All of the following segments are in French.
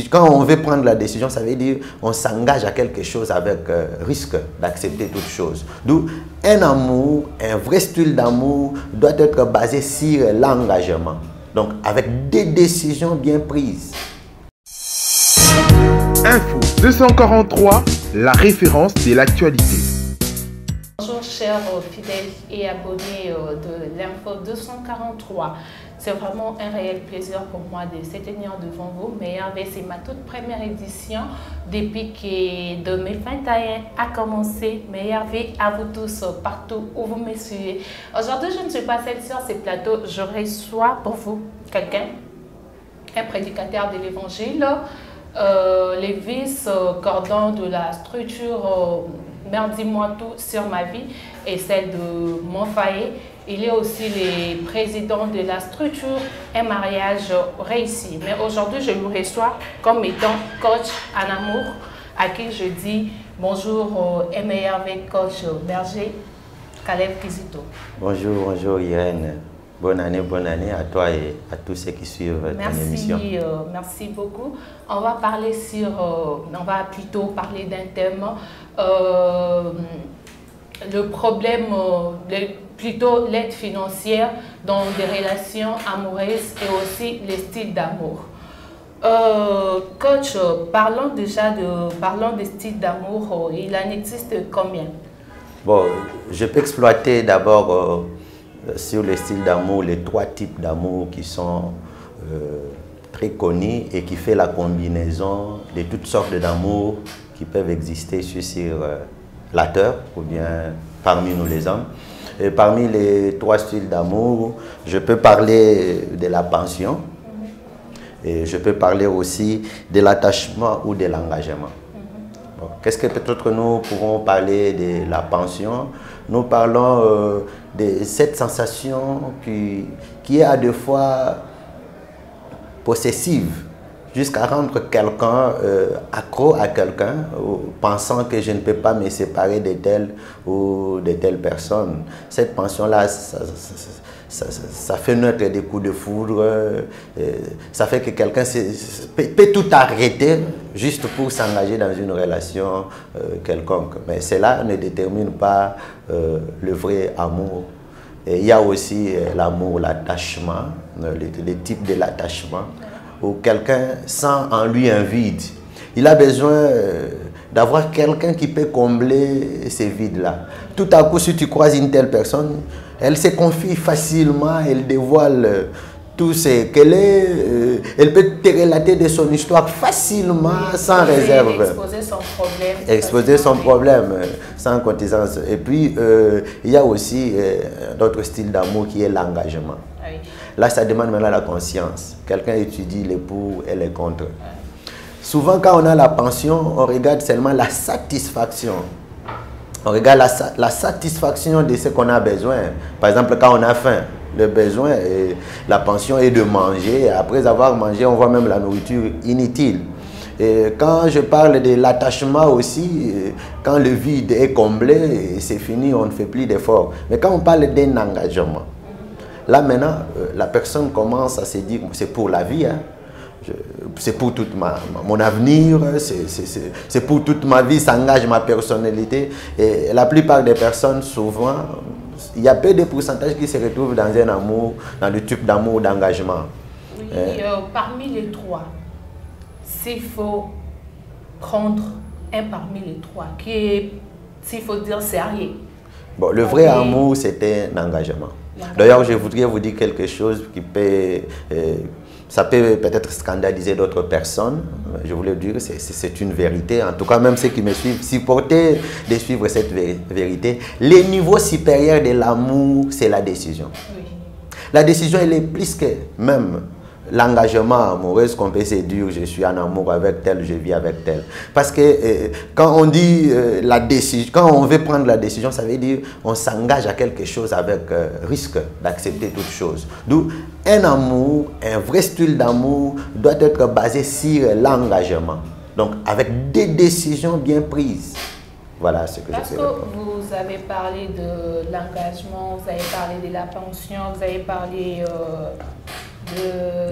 Quand on veut prendre la décision, ça veut dire on s'engage à quelque chose avec risque d'accepter toute chose. D'où un amour, un vrai style d'amour doit être basé sur l'engagement. Donc avec des décisions bien prises. Info 243, la référence de l'actualité. Bonjour chers fidèles et abonnés de l'Info 243. C'est vraiment un réel plaisir pour moi de se tenir devant vous. Merveille, c'est ma toute première édition depuis que 2021 a commencé. Merveille à vous tous partout où vous me suivez. Aujourd'hui, je ne suis pas seule sur ce plateau. Je reçois pour vous quelqu'un, un prédicateur de l'évangile, les vice-cordons de la structure Mère dis-moi tout sur ma vie et celle de mon foyer. Il est aussi le président de la structure Un mariage réussi. Mais aujourd'hui, je vous reçois comme étant coach en amour, à qui je dis bonjour et meilleur avec coach Berger, Caleb Kizito. Bonjour, bonjour Irène. Bonne année à toi et à tous ceux qui suivent ton émission. Merci beaucoup. On va parler on va plutôt parler d'un thème, le problème, plutôt l'aide financière dans des relations amoureuses et aussi les styles d'amour. Coach, parlons des styles d'amour. Il en existe combien? Bon, je peux exploiter d'abord sur le style d'amour, les trois types d'amour qui sont très connus et qui fait la combinaison de toutes sortes d'amour qui peuvent exister sur la terre ou bien parmi nous les hommes. Et parmi les trois styles d'amour, je peux parler de la passion et je peux parler aussi de l'attachement ou de l'engagement. Bon, qu'est-ce que peut-être nous pouvons parler de la passion? Nous parlons de cette sensation qui est à deux fois possessive, jusqu'à rendre quelqu'un accro à quelqu'un, pensant que je ne peux pas me séparer de telle ou de telle personne. Cette passion-là, ça fait naître des coups de foudre, ça fait que quelqu'un peut tout arrêter juste pour s'engager dans une relation quelconque. Mais cela ne détermine pas le vrai amour. Et il y a aussi l'amour, l'attachement, le type de l'attachement, où quelqu'un sent en lui un vide. Il a besoin d'avoir quelqu'un qui peut combler ces vides-là. Tout à coup, si tu croises une telle personne, elle se confie facilement, elle dévoile tout ce qu'elle est, elle peut te relater de son histoire facilement, sans réserve. Exposer son problème. Exposer son problème, sans contisance. Et puis, il y a aussi d'autres styles d'amour qui est l'engagement. Oui. Là, ça demande maintenant la conscience. Quelqu'un étudie les pour et les contre. Souvent, quand on a la pension, on regarde seulement la satisfaction. On regarde la satisfaction de ce qu'on a besoin. Par exemple, quand on a faim, le besoin, la pension est de manger. Après avoir mangé, on voit même la nourriture inutile. Et quand je parle de l'attachement aussi, quand le vide est comblé, c'est fini, on ne fait plus d'efforts. Mais quand on parle d'un engagement, là maintenant, la personne commence à se dire, c'est pour la vie, hein. C'est pour tout mon avenir, c'est pour toute ma vie, s'engage ma personnalité. Et la plupart des personnes, souvent, il y a peu de pourcentage qui se retrouvent dans un amour, dans le type d'amour, d'engagement. Oui, parmi les trois, s'il faut prendre un parmi les trois, qui est, s'il faut dire, sérieux. Bon, le vrai amour, c'est un engagement. D'ailleurs, je voudrais vous dire quelque chose qui peut... ça peut peut-être scandaliser d'autres personnes. Je voulais dire, c'est une vérité. En tout cas, même ceux qui me suivent, supportez de suivre cette vérité. Le niveau supérieur de l'amour, c'est la décision. Oui. La décision, elle est plus que même l'engagement amoureux, qu'on peut se dire, je suis en amour avec tel, je vis avec tel. Parce que quand on dit la décision, quand on veut prendre la décision, ça veut dire on s'engage à quelque chose avec risque d'accepter toute chose. D'où un amour, un vrai style d'amour doit être basé sur l'engagement. Donc avec des décisions bien prises. Voilà ce que je peux répondre. Parce que vous avez parlé de l'engagement, vous avez parlé de la pension, vous avez parlé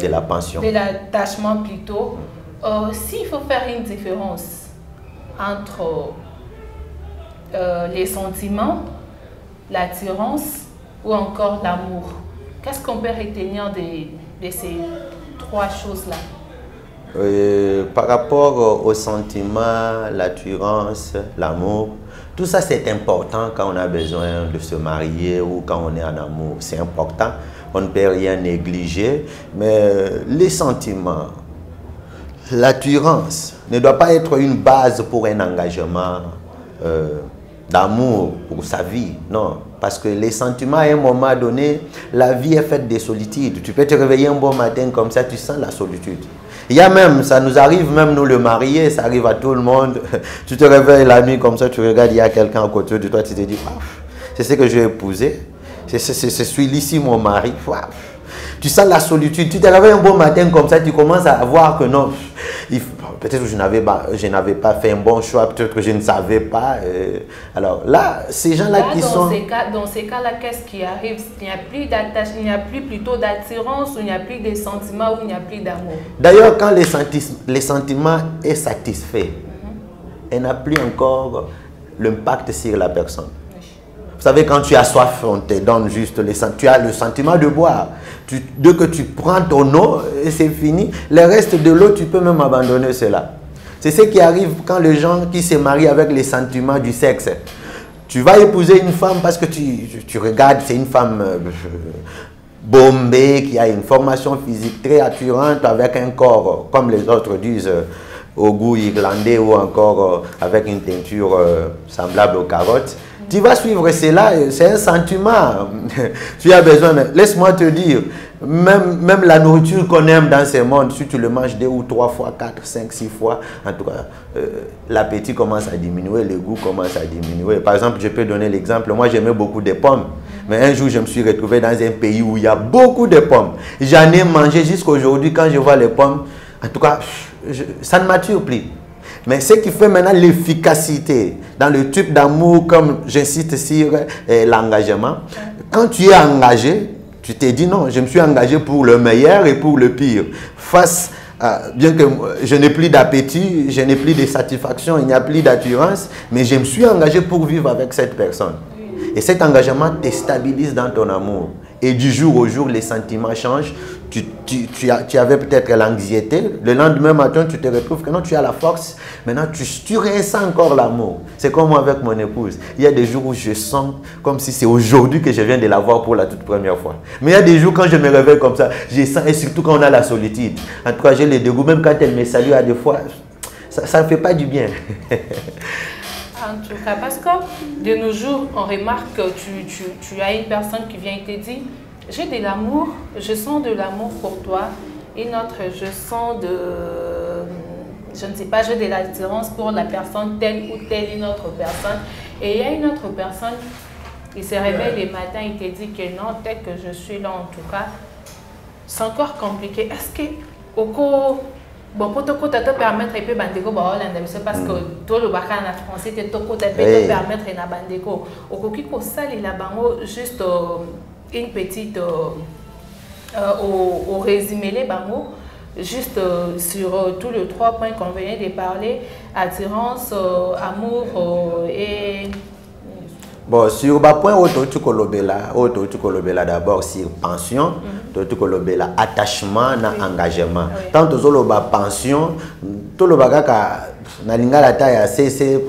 de la pension. De l'attachement plutôt. S'il faut faire une différence entre les sentiments, l'attirance ou encore l'amour, qu'est-ce qu'on peut retenir de ces trois choses-là? Par rapport aux sentiments, l'attirance, l'amour, tout ça c'est important quand on a besoin de se marier ou quand on est en amour. C'est important, on ne peut rien négliger, mais les sentiments, l'attirance ne doit pas être une base pour un engagement d'amour pour sa vie, non. Parce que les sentiments, à un moment donné, la vie est faite de solitude. Tu peux te réveiller un bon matin comme ça, tu sens la solitude. Il y a même, ça nous arrive, même nous le marier, ça arrive à tout le monde. Tu te réveilles la nuit comme ça, tu regardes, il y a quelqu'un à côté de toi, tu te dis, c'est ce que je vais épouser. C'est celui-ci mon mari. Tu sens la solitude. Tu te réveilles un bon matin comme ça, tu commences à voir que non, peut-être que je n'avais pas fait un bon choix, peut-être que je ne savais pas. Alors là, ces gens-là qui sont... Dans ces cas-là, qu'est-ce qui arrive? Il n'y a plus d'attachement, il n'y a plus plutôt d'attirance, ou il n'y a plus de sentiments, ou il n'y a plus d'amour. D'ailleurs, quand les sentiments est satisfait, elle n'a plus encore l'impact sur la personne. Vous savez, quand tu as soif, on te donne juste tu as le sentiment de boire. Dès que tu prends ton eau, c'est fini. Le reste de l'eau, tu peux même abandonner cela. C'est ce qui arrive quand les gens qui se marient avec les sentiments du sexe. Tu vas épouser une femme parce que tu regardes, c'est une femme bombée, qui a une formation physique très attirante, avec un corps, comme les autres disent, au goût irlandais, ou encore avec une teinture semblable aux carottes. Tu vas suivre cela, c'est un sentiment. Tu as besoin, laisse-moi te dire, même la nourriture qu'on aime dans ce monde, si tu le manges 2 ou 3 fois, 4, 5, 6 fois, en tout cas, l'appétit commence à diminuer, le goût commence à diminuer. Par exemple, je peux donner l'exemple, moi j'aimais beaucoup de pommes, mais un jour je me suis retrouvé dans un pays où il y a beaucoup de pommes. J'en ai mangé jusqu'à aujourd'hui, quand je vois les pommes, en tout cas, ça ne m'attire plus. Mais ce qui fait maintenant l'efficacité dans le type d'amour, comme j'insiste sur l'engagement, quand tu es engagé, tu te dis non, je me suis engagé pour le meilleur et pour le pire. Face à, bien que je n'ai plus d'appétit, je n'ai plus de satisfaction, il n'y a plus d'attirance, mais je me suis engagé pour vivre avec cette personne. Et cet engagement te stabilise dans ton amour. Et du jour au jour, les sentiments changent. Tu avais peut-être l'anxiété. Le lendemain matin, tu te retrouves que non, tu as la force. Maintenant, tu ressens encore l'amour. C'est comme moi avec mon épouse. Il y a des jours où je sens comme si c'est aujourd'hui que je viens de la voir pour la toute première fois. Mais il y a des jours quand je me réveille comme ça, je sens, et surtout quand on a la solitude. En tout cas, j'ai les dégoûts. Même quand elle me salue à des fois, ça ne fait pas du bien. En tout cas, parce que de nos jours, on remarque que tu as une personne qui vient et te dit « J'ai de l'amour, je sens de l'amour pour toi. » Une autre, je sens je ne sais pas, j'ai de l'attirance pour la personne telle ou telle une autre personne. Et il y a une autre personne qui se réveille le matin et te dit que non, tel que je suis là en tout cas, c'est encore compliqué. Est-ce que bon, pour te permettre un peu bandeko parce que tout le bacan en français te permettre na bandeko au coquille ko sali la bango juste une petite au résumé les bango juste sur tous les 3 points qu'on venait de parler: attirance, amour et bon, sur le point où tu kolobela d'abord sur pension, tu kolobela attachement na engagement. Tant que tu as pension, tout le bagaka na lingala ta c'est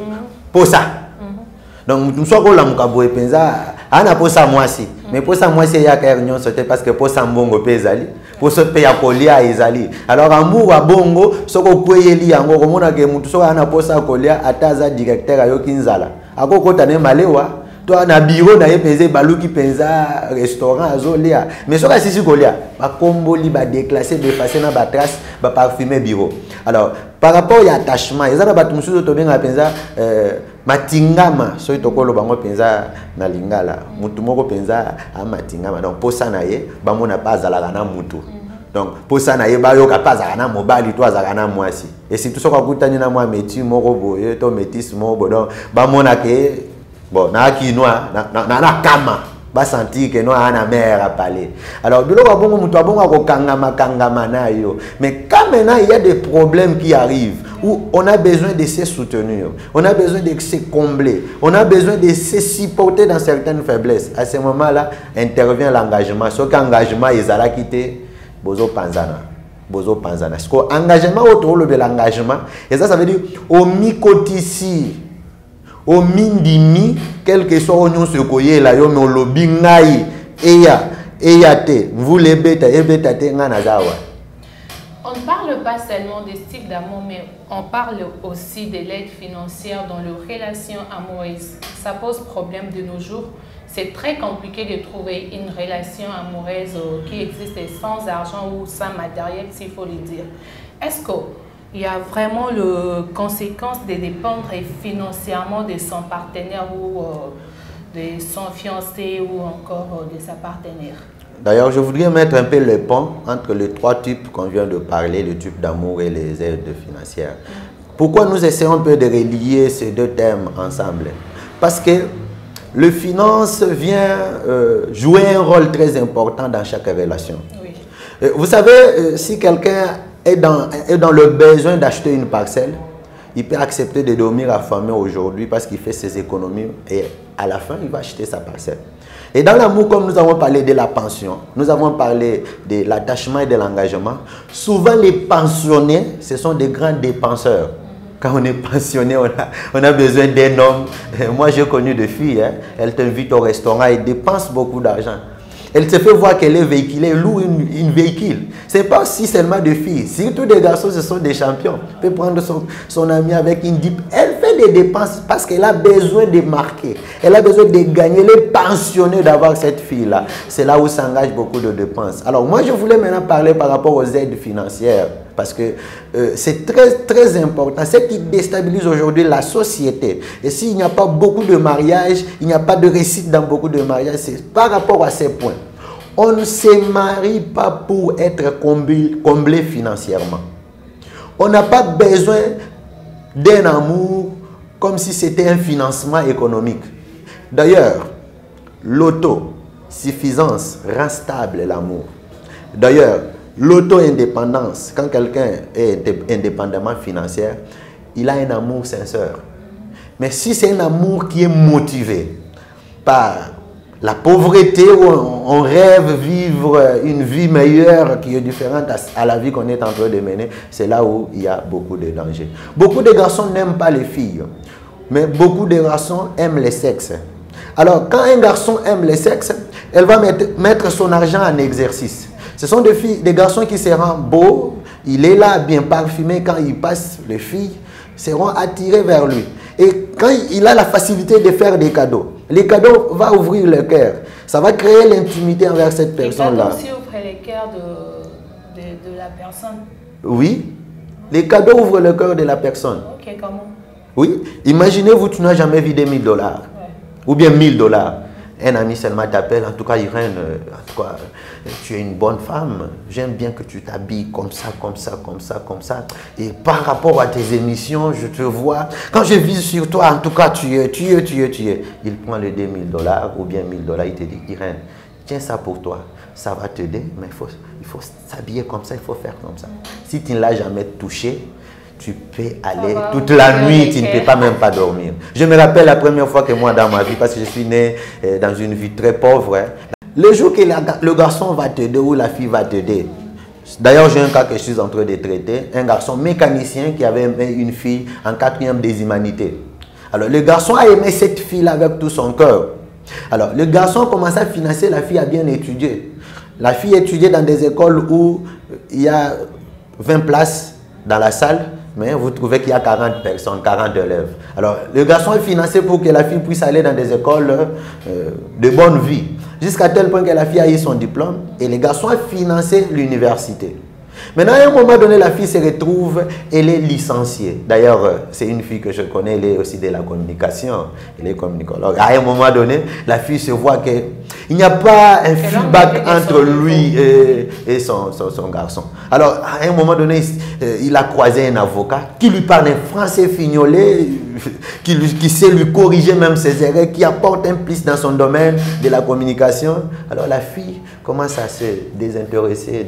pour ça. Donc nous sommes là mukaboe penza ana pour ça moi si. Mais pour ça moi c'est ya ka réunion sauter parce que pour ça mbongo pezali, pour ça payer kolia ezali. Alors amour a bongo soko kweyeli yango komona ke mutu so ana pour ça kolia ataza directeur ayo kinzala. Akoko tane malewa. Toi, na bureau, na yepeze baluki penza restaurant azolia. Mais ce que c'est kolia, ba komboli ba déclasser, ba effacer na ba trace, ba parfumer bureau. Alors, par rapport à l'attachement, ils ont battu monsieur to benga penza matingama, so itokolo bango penza na lingala. Mutu moko penza a matingama. Donc pour ça na ye, ba mona pas azala na mutu. Donc pour ça na ye ba yo ka pas azala na mobali to azala na mwasi. Et si tout ça ko kutani na mwa métis moko boye to métis moko donc ba mona ke bon, na kinoa, na kama. va sentir que nous avons une mère à parler. Alors, mais quand maintenant il y a des problèmes qui arrivent, où on a besoin de se soutenir, on a besoin de se combler, on a besoin de se supporter dans certaines faiblesses, à ce moment-là, intervient l'engagement. Ce qu'engagement, ils ont quitté, bozo panzana. Bozo panzana. Parce que l'engagement, autour de l'engagement, et ça veut dire, au mi-cotissi, au mindimi, quel que soit l'union secoyée, là, yo me lobby ngai, eya te, vous les bêtes, nganazawa. On ne parle pas seulement des styles d'amour, mais on parle aussi de l'aide financière dans les relations amoureuses. Ça pose problème de nos jours. C'est très compliqué de trouver une relation amoureuse qui existe sans argent ou sans matériel, s'il faut le dire. Est-ce qu'il y a vraiment les conséquences de dépendre financièrement de son partenaire ou de son fiancé ou encore de sa partenaire? D'ailleurs, je voudrais mettre un peu le pont entre les trois types qu'on vient de parler, le type d'amour et les aides financières. Pourquoi nous essayons un peu de relier ces deux thèmes ensemble? Parce que le finance vient jouer un rôle très important dans chaque relation. Oui. Vous savez, si quelqu'un est dans le besoin d'acheter une parcelle, il peut accepter de dormir affamé aujourd'hui parce qu'il fait ses économies et à la fin, il va acheter sa parcelle. Et dans l'amour, comme nous avons parlé de la pension, nous avons parlé de l'attachement et de l'engagement, souvent les pensionnés, ce sont des grands dépenseurs. Quand on est pensionné, on a besoin d'un homme. Moi, j'ai connu des filles, hein, elles t'invitent au restaurant et dépensent beaucoup d'argent. Elle se fait voir qu'elle est véhiculée, elle loue une véhicule. Ce n'est pas aussi seulement des filles. Surtout des garçons, ce sont des champions. Elle peut prendre son ami avec une dip. Elle fait des dépenses parce qu'elle a besoin de marquer. Elle a besoin de gagner. Elle est pensionnée d'avoir cette fille-là. C'est là où s'engage beaucoup de dépenses. Alors moi, je voulais maintenant parler par rapport aux aides financières. Parce que c'est très important. Ce qui déstabilise aujourd'hui la société. Et s'il n'y a pas beaucoup de mariages, il n'y a pas de réussite dans beaucoup de mariages, c'est par rapport à ces points. On ne se marie pas pour être comblé financièrement. On n'a pas besoin d'un amour comme si c'était un financement économique. D'ailleurs, l'autosuffisance rend stable l'amour. D'ailleurs, l'auto-indépendance, quand quelqu'un est indépendamment financier, il a un amour sincère. Mais si c'est un amour qui est motivé par la pauvreté, où on rêve vivre une vie meilleure qui est différente à la vie qu'on est en train de mener, c'est là où il y a beaucoup de dangers. Beaucoup de garçons n'aiment pas les filles, mais beaucoup de garçons aiment les sexes. Alors, quand un garçon aime les sexes, elle va mettre son argent en exercice. Ce sont des garçons qui seront beaux, il est là, bien parfumé, quand il passe, les filles seront attirées vers lui. Et quand il a la facilité de faire des cadeaux, les cadeaux vont ouvrir le cœur. Ça va créer l'intimité envers cette personne-là. Les cadeaux aussi ouvrent le cœur de la personne. Oui, les cadeaux ouvrent le cœur de la personne. Ok, comment? Oui, imaginez-vous, tu n'as jamais vu des $1000. Ouais. Ou bien $1000. Un ami seulement t'appelle, en tout cas Irène, en tout cas, tu es une bonne femme, j'aime bien que tu t'habilles comme ça, comme ça, comme ça, comme ça. Et par rapport à tes émissions, je te vois, quand je vis sur toi, en tout cas, tu es. Il prend les $2000 ou bien $1000, il te dit, Irène, tiens ça pour toi, ça va t'aider, mais il faut s'habiller comme ça, il faut faire comme ça. Si tu ne l'as jamais touché, tu peux aller toute la nuit, tu ne peux pas même pas dormir. Je me rappelle la première fois que moi dans ma vie, parce que je suis né dans une vie très pauvre, hein, le jour que le garçon va t'aider ou la fille va t'aider. D'ailleurs, j'ai un cas que je suis en train de traiter, un garçon mécanicien qui avait aimé une fille en 4e des humanités. Alors, le garçon a aimé cette fille avec tout son cœur. Alors, le garçon commence à financer, la fille a bien étudié. La fille étudiait dans des écoles où il y a 20 places dans la salle. Mais vous trouvez qu'il y a 40 personnes, 40 élèves. Alors, le garçon est financé pour que la fille puisse aller dans des écoles de bonne vie. Jusqu'à tel point que la fille a eu son diplôme et le garçon a financé l'université. Maintenant, à un moment donné, la fille se retrouve, elle est licenciée. D'ailleurs, c'est une fille que je connais, elle est aussi de la communication, elle est communicologue. À un moment donné, la fille se voit qu'il n'y a pas un feedback entre lui et son garçon. Alors, à un moment donné, il a croisé un avocat qui lui parle un français fignolé, qui sait lui corriger même ses erreurs, qui apporte un plus dans son domaine de la communication. Alors, la fille commence à se désintéresser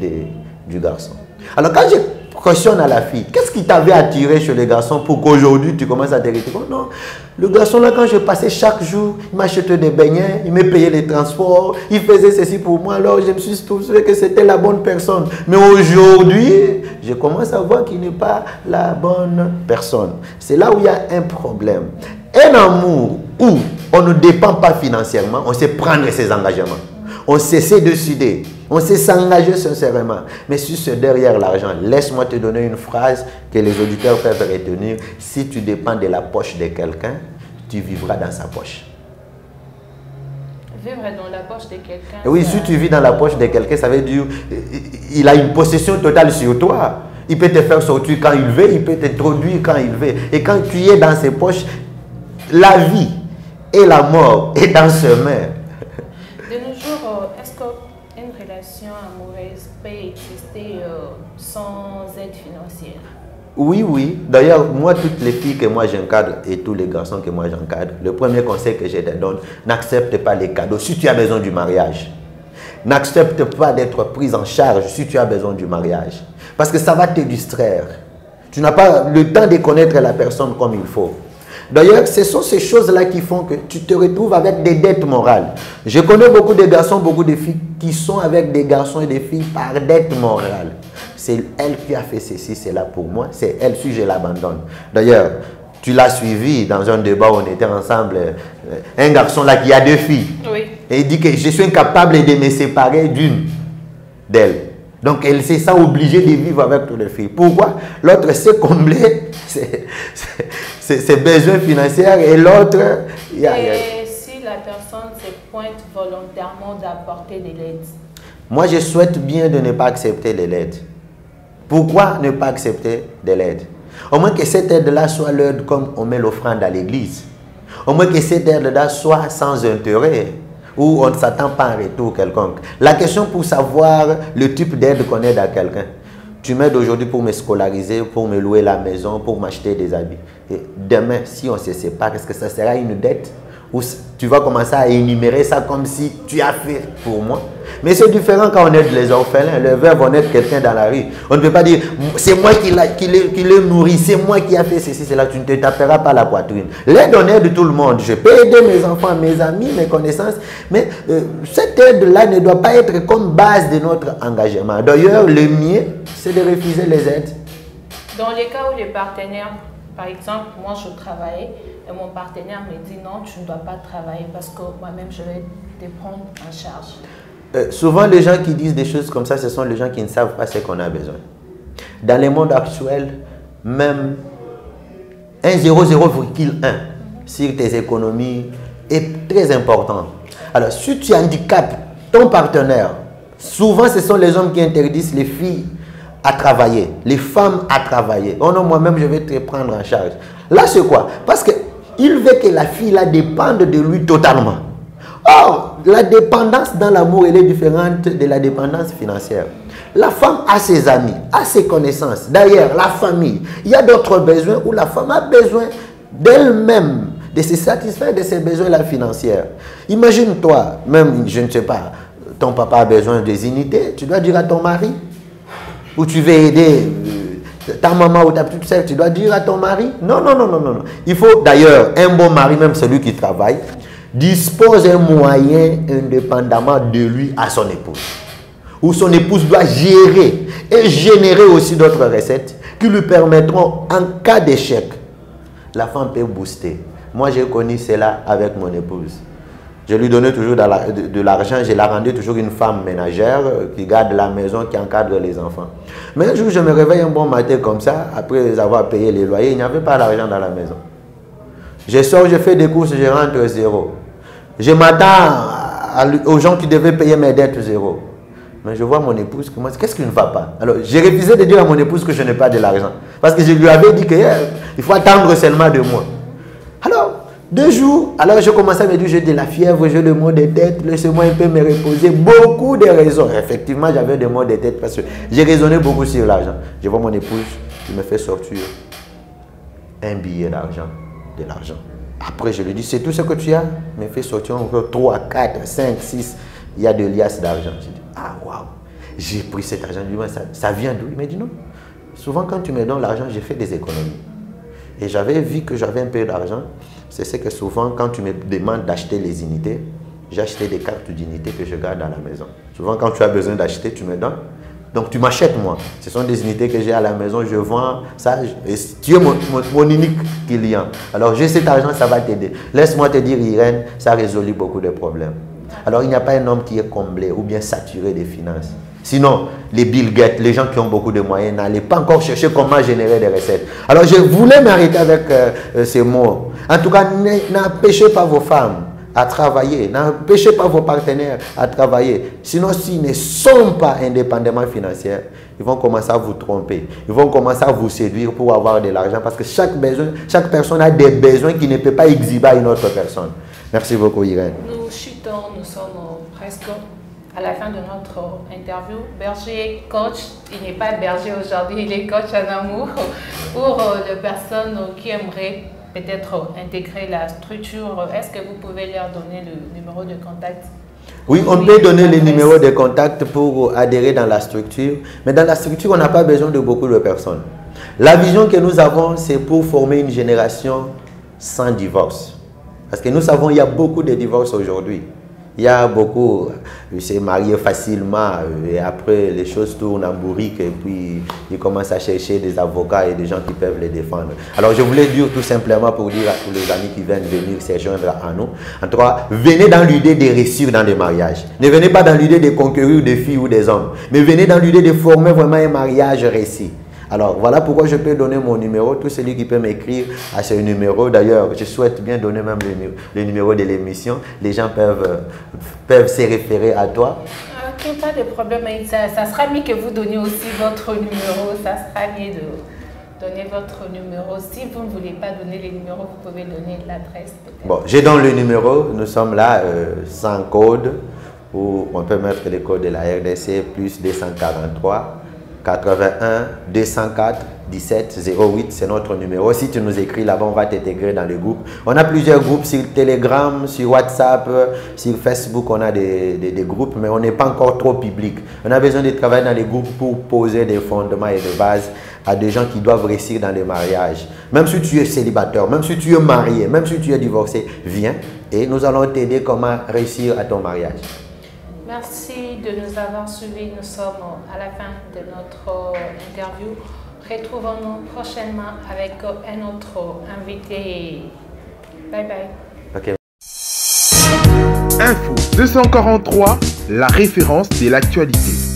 du garçon. Alors quand je questionne à la fille, qu'est-ce qui t'avait attiré chez le garçon pour qu'aujourd'hui tu commences à te retrouver? Oh non, le garçon là, quand je passais chaque jour, il m'achetait des beignets, il me payait les transports, il faisait ceci pour moi, alors je me suis trouvé que c'était la bonne personne. Mais aujourd'hui, je commence à voir qu'il n'est pas la bonne personne. C'est là où il y a un problème. Un amour où on ne dépend pas financièrement, on sait prendre ses engagements. On sait se décider, on sait s'engager sincèrement. Mais si c'est derrière l'argent, laisse-moi te donner une phrase que les auditeurs peuvent retenir. Si tu dépends de la poche de quelqu'un, tu vivras dans sa poche. Vivre dans la poche de quelqu'un. Oui, si tu vis dans la poche de quelqu'un, ça veut dire il a une possession totale sur toi. Il peut te faire sortir quand il veut, il peut t'introduire quand il veut. Et quand tu es dans ses poches, la vie et la mort est dans ses mains. De nos jours, est-ce qu'une relation amoureuse peut exister sans aide financière? Oui, oui. D'ailleurs, moi, toutes les filles que moi j'encadre et tous les garçons que moi j'encadre, le premier conseil que je te donne, n'accepte pas les cadeaux si tu as besoin du mariage. N'accepte pas d'être prise en charge si tu as besoin du mariage. Parce que ça va te distraire. Tu n'as pas le temps de connaître la personne comme il faut. D'ailleurs, ce sont ces choses-là qui font que tu te retrouves avec des dettes morales. Je connais beaucoup de garçons, beaucoup de filles qui sont avec des garçons et des filles par dette morale. C'est elle qui a fait ceci, c'est là pour moi. C'est elle si je l'abandonne. D'ailleurs, tu l'as suivi dans un débat où on était ensemble. Un garçon là qui a 2 filles. Oui. Et il dit que je suis incapable de me séparer d'une d'elles. Donc, elle se sent obligée de vivre avec toutes les filles. Pourquoi? L'autre sait combler ses besoins financiers et l'autre... Et si la personne se pointe volontairement d'apporter de l'aide? Moi, je souhaite bien de ne pas accepter de l'aide. Pourquoi ne pas accepter de l'aide? Au moins que cette aide-là soit l'aide comme on met l'offrande à l'église. Au moins que cette aide-là soit sans intérêt, où on ne s'attend pas en retour quelconque. La question pour savoir le type d'aide qu'on aide à quelqu'un. Tu m'aides aujourd'hui pour me scolariser, pour me louer la maison, pour m'acheter des habits. Et demain, si on se sépare, est-ce que ça sera une dette? Ou tu vas commencer à énumérer ça comme si tu as fait pour moi? Mais c'est différent quand on aide les orphelins. Les veuves, on aide quelqu'un dans la rue. On ne peut pas dire, c'est moi qui l'ai nourri, c'est moi qui a fait ceci, cela. Tu ne te taperas pas la poitrine. L'aide, on aide tout le monde. Je peux aider mes enfants, mes amis, mes connaissances. Mais cette aide-là ne doit pas être comme base de notre engagement. D'ailleurs, le mieux, c'est de refuser les aides. Dans les cas où les partenaires, par exemple, moi je travaille et mon partenaire me dit non, tu ne dois pas travailler parce que moi-même je vais te prendre en charge. Souvent, les gens qui disent des choses comme ça, ce sont les gens qui ne savent pas ce qu'on a besoin. Dans le monde actuel, même un 0,01 sur tes économies est très important. Alors, si tu handicapes ton partenaire, souvent ce sont les hommes qui interdisent les filles à travailler, les femmes à travailler. Oh non, moi-même, je vais te prendre en charge. Là, c'est quoi? Parce qu'il veut que la fille là dépende de lui totalement. Or, la dépendance dans l'amour, elle est différente de la dépendance financière. La femme a ses amis, a ses connaissances. D'ailleurs, la famille. Il y a d'autres besoins où la femme a besoin d'elle-même, de se satisfaire de ses besoins financiers. Imagine-toi, même, je ne sais pas, ton papa a besoin des unités, tu dois dire à ton mari. Ou tu veux aider ta maman ou ta petite sœur, tu dois dire à ton mari. Non, non, non, non, non. Il faut d'ailleurs, un bon mari, même celui qui travaille, dispose un moyen indépendamment de lui à son épouse. Où son épouse doit gérer et générer aussi d'autres recettes qui lui permettront, en cas d'échec, la femme peut booster. Moi, j'ai connu cela avec mon épouse. Je lui donnais toujours de l'argent, je la rendais toujours une femme ménagère qui garde la maison, qui encadre les enfants. Mais un jour, je me réveille un bon matin comme ça, après avoir payé les loyers, il n'y avait pas d'argent dans la maison. Je sors, je fais des courses, je rentre zéro. Je m'attends aux gens qui devaient payer mes dettes zéro. Mais je vois mon épouse, qu'est-ce qui ne va pas? Alors, j'ai refusé de dire à mon épouse que je n'ai pas de l'argent. Parce que je lui avais dit qu'il faut attendre seulement 2 mois. Alors, 2 jours, alors je commençais à me dire, j'ai de la fièvre, j'ai des maux de tête, laissez-moi un peu me reposer. Beaucoup de raisons. Effectivement, j'avais des maux de tête parce que j'ai raisonné beaucoup sur l'argent. Je vois mon épouse qui me fait sortir un billet d'argent, de l'argent. Après, je lui dis, c'est tout ce que tu as? Il me fait sortir encore 3, 4, 5, 6. Il y a de liasses d'argent. Je dis, ah waouh, j'ai pris cet argent. Je lui dis, ça vient d'où? Il me dit non. Souvent, quand tu me donnes l'argent, j'ai fait des économies. Et j'avais vu que j'avais un peu d'argent. C'est ce que souvent, quand tu me demandes d'acheter les unités, j'ai acheté des cartes d'unité que je garde à la maison. Souvent, quand tu as besoin d'acheter, tu me donnes. Donc, tu m'achètes moi. Ce sont des unités que j'ai à la maison, je vends ça. Et tu es mon unique client. Alors, j'ai cet argent, ça va t'aider. Laisse-moi te dire, Irène, ça résout beaucoup de problèmes. Alors, il n'y a pas un homme qui est comblé ou bien saturé des finances. Sinon, les Bill Gates, les gens qui ont beaucoup de moyens, n'allaient pas encore chercher comment générer des recettes. Alors, je voulais m'arrêter avec ces mots. En tout cas, n'empêchez pas vos femmes à travailler. N'empêchez pas vos partenaires à travailler. Sinon, s'ils ne sont pas indépendamment financiers, ils vont commencer à vous tromper. Ils vont commencer à vous séduire pour avoir de l'argent parce que chaque personne a des besoins qui ne peut pas exhiber à une autre personne. Merci beaucoup, Irène. Nous chutons, nous sommes presque à la fin de notre interview. Berger coach, il n'est pas berger aujourd'hui, il est coach en amour pour les personnes qui aimeraient peut-être intégrer la structure. Est-ce que vous pouvez leur donner le numéro de contact? Oui, on peut donner les numéros de contact pour adhérer dans la structure. Mais dans la structure, on n'a pas besoin de beaucoup de personnes. La vision que nous avons, c'est pour former une génération sans divorce. Parce que nous savons qu'il y a beaucoup de divorces aujourd'hui. Il y a beaucoup, c'est marié facilement et après les choses tournent en bourrique et puis ils commencent à chercher des avocats et des gens qui peuvent les défendre. Alors je voulais dire tout simplement pour dire à tous les amis qui viennent venir se joindre à nous, en tout cas, venez dans l'idée de réussir dans des mariages. Ne venez pas dans l'idée de conquérir des filles ou des hommes, mais venez dans l'idée de former vraiment un mariage réussi. Alors, voilà pourquoi je peux donner mon numéro. Tout celui qui peut m'écrire à ce numéro. D'ailleurs, je souhaite bien donner même le numéro de l'émission. Les gens peuvent se référer à toi. Ok, pas de problème. Ça sera mieux que vous donniez aussi votre numéro. Ça sera mieux de donner votre numéro. Si vous ne voulez pas donner les numéros, vous pouvez donner l'adresse. Bon, je donne le numéro. Nous sommes là sans code. Où on peut mettre les codes de la RDC plus 243. 81 204 17 08, c'est notre numéro. Si tu nous écris là-bas, on va t'intégrer dans le groupe. On a plusieurs groupes sur Telegram, sur WhatsApp, sur Facebook, on a des groupes, mais on n'est pas encore trop public. On a besoin de travailler dans les groupes pour poser des fondements et des bases à des gens qui doivent réussir dans les mariages. Même si tu es célibataire, même si tu es marié, même si tu es divorcé, viens et nous allons t'aider comment réussir à ton mariage. Merci de nous avoir suivis. Nous sommes à la fin de notre interview. Retrouvons-nous prochainement avec un autre invité. Bye bye. Okay. Info 243, la référence de l'actualité.